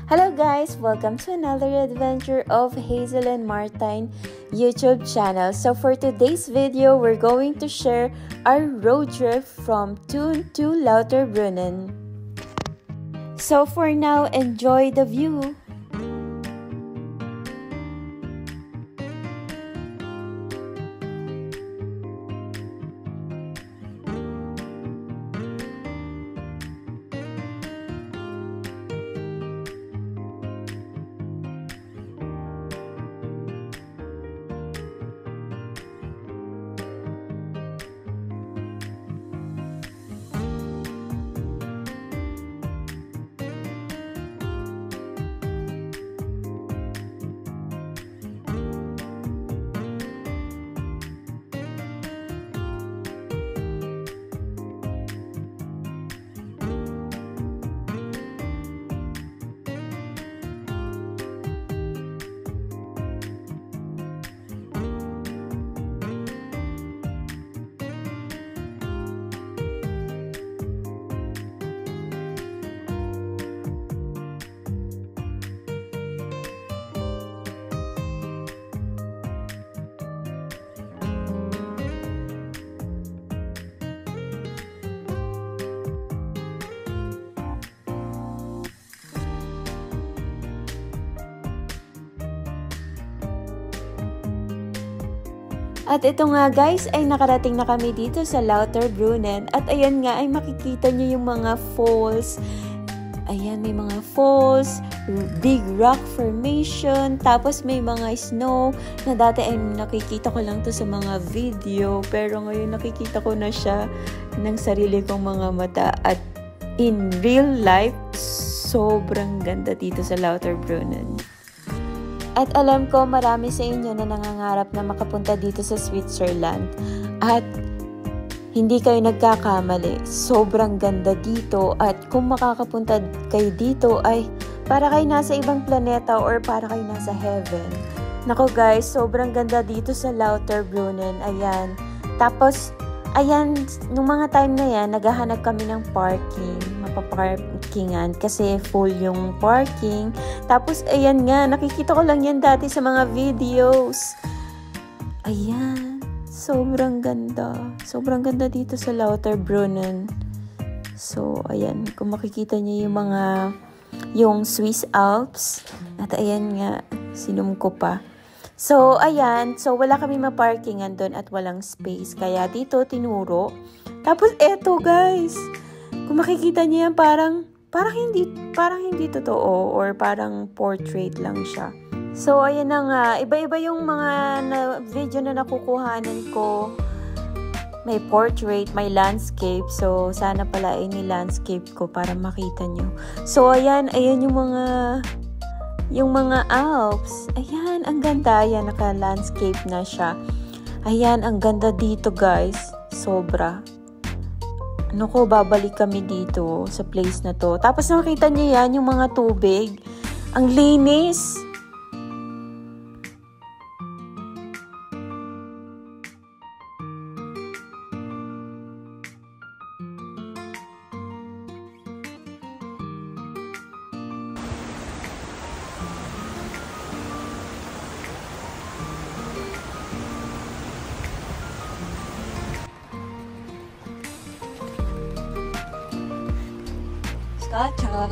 Hello guys! Welcome to another adventure of Hazel and Martine YouTube channel. So for today's video, we're going to share our road trip from Thun to Lauterbrunnen. So for now, enjoy the view! At ito nga guys, ay nakarating na kami dito sa Lauterbrunnen. At ayan nga, ay makikita nyo yung mga falls. Ayan, may mga falls, big rock formation, tapos may mga snow na dati ay nakikita ko lang to sa mga video. Pero ngayon nakikita ko na siya ng sarili kong mga mata. At in real life, sobrang ganda dito sa Lauterbrunnen. At alam ko marami sa inyo na nangangarap na makapunta dito sa Switzerland. At hindi kayo nagkakamali. Sobrang ganda dito. At kung makakapunta kayo dito ay para kayo nasa ibang planeta or para kayo nasa heaven. Nako guys, sobrang ganda dito sa Lauterbrunnen. Ayan. Tapos, ayan, nung mga time na yan, naghahanap kami ng parking. Mapaparkingan kasi full yung parking. Tapos, ayan nga, nakikita ko lang yan dati sa mga videos. Ayan, sobrang ganda. Sobrang ganda dito sa Lauterbrunnen. So, ayan, kung makikita niyo yung Swiss Alps. At ayan nga, sinum ko pa. So, ayan. So, wala kami maparkingan doon at walang space. Kaya dito, tinuro. Tapos, eto guys. Kung makikita niyo yan, parang hindi totoo or parang portrait lang siya. So, ayan na nga. Iba-iba yung mga video na nakukuhanan ko. May portrait, may landscape. So, sana pala ay ni-landscape ko para makita nyo. So, ayan yung mga Alps. Ayan, ang ganda. Ayan, naka-landscape na siya. Ayan, ang ganda dito guys. Sobra. Ano ko, babalik kami dito sa place na to. Tapos nakita niyo yan, yung mga tubig. Ang linis. Gotcha.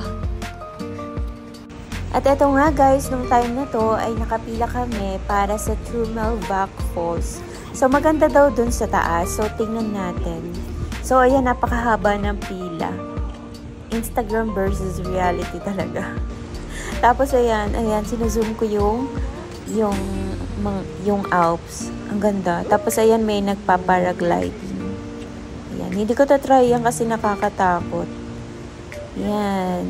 At eto nga guys, nung time na to ay nakapila kami para sa Trummelbach Falls. So maganda daw dun sa taas. So tingnan natin. So ayan, napakahaba ng pila. Instagram versus reality talaga. Tapos ayan, sinuzoom ko yung Alps. Ang ganda. Tapos ayan, may nagpaparagliding. Ayan, hindi ko try yan kasi nakakatakot. Yan.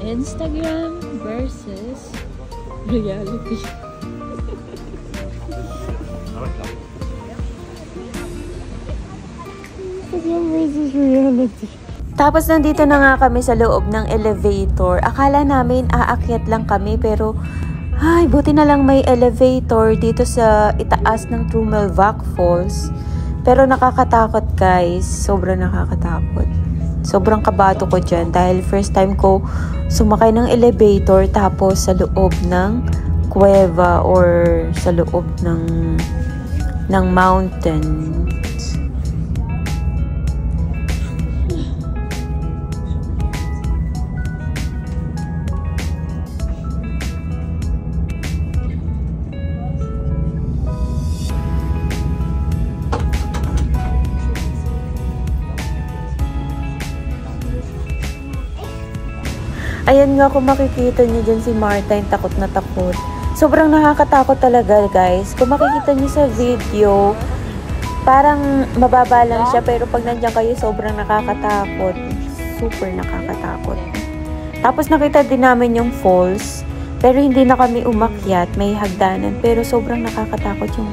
Instagram versus reality. Instagram versus reality. Tapos nandito na nga kami sa loob ng elevator. Akala namin aakyat lang kami pero ay, buti na lang may elevator dito sa itaas ng Trumelvac Falls. Pero nakakatakot guys. Sobrang nakakatakot. Sobrang kabado ko dyan dahil first time ko sumakay ng elevator tapos sa loob ng kuweba or sa loob ng mountain. Ayan nga kung makikita niyo dyan si Martin, takot na takot. Sobrang nakakatakot talaga guys. Kung makikita niyo sa video, parang mababa lang siya pero pag nandiyan kayo sobrang nakakatakot. Super nakakatakot. Tapos nakita din namin yung falls, pero hindi na kami umakyat, may hagdanan. Pero sobrang nakakatakot yung...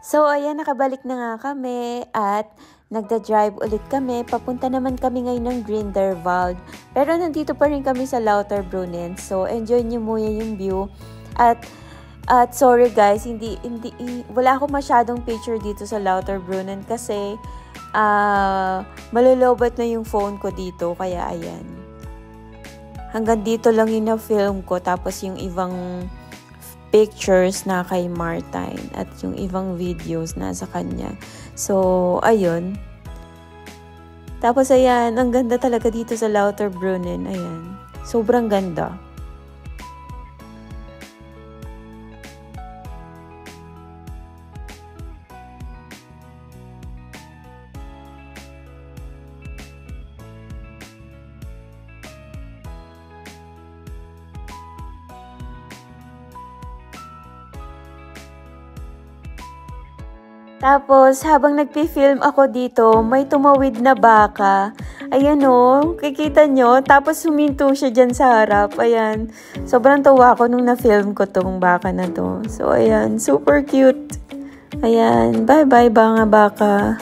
So, ayan, nakabalik na nga kami at nagda-drive ulit kami. Papunta naman kami ngayon ng Grindelwald. Pero nandito pa rin kami sa Lauterbrunnen. So, enjoy nyo muna yung view. At sorry guys, wala akong masyadong picture dito sa Lauterbrunnen kasi malulobot na yung phone ko dito. Kaya ayan. Hanggang dito lang yung na-film ko. Tapos yung ibang pictures na kay Martin at yung ibang videos na sa kanya. So, ayun. Tapos, ayan, ang ganda talaga dito sa Lauterbrunnen. Ayan. Sobrang ganda. Tapos, habang nagpi-film ako dito, may tumawid na baka. Ayan o, kikita nyo. Tapos, huminto siya dyan sa harap. Ayan. Sobrang tawa ako nung na-film ko tong baka na to. So, ayan. Super cute. Ayan. Bye-bye, mga baka.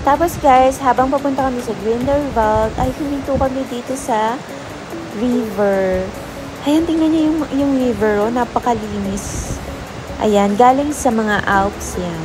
Tapos guys, habang papunta kami sa Grindelwald, ay huminto kami dito sa river. Ayan, tingnan niyo yung river, oh, napakalinis. Ayan, galing sa mga Alps yan.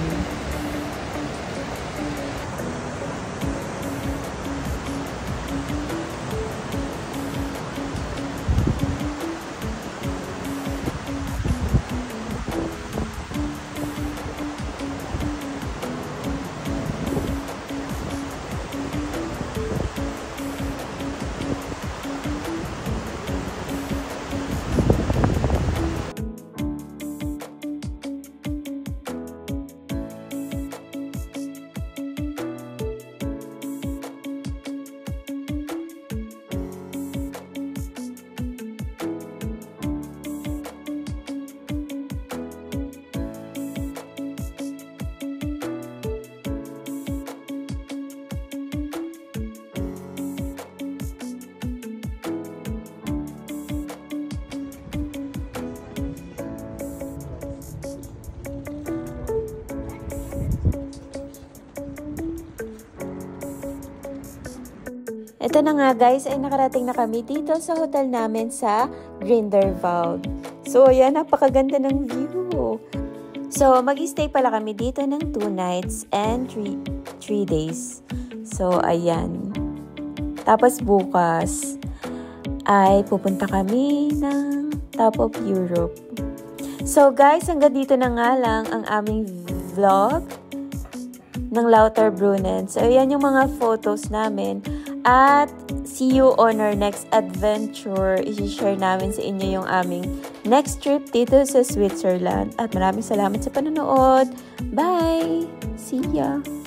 Ito na nga guys, ay nakarating na kami dito sa hotel namin sa Grindelwald. So ayan, napakaganda ng view. So mag-stay pala kami dito ng 2 nights and 3 days. So ayan. Tapos bukas ay pupunta kami ng Top of Europe. So guys, hanggang dito na nga lang ang aming vlog ng Lauterbrunnen. So ayan yung mga photos namin. At see you on our next adventure. I-share namin sa inyo yung aming next trip dito sa Switzerland. At maraming salamat sa panonood. Bye! See ya!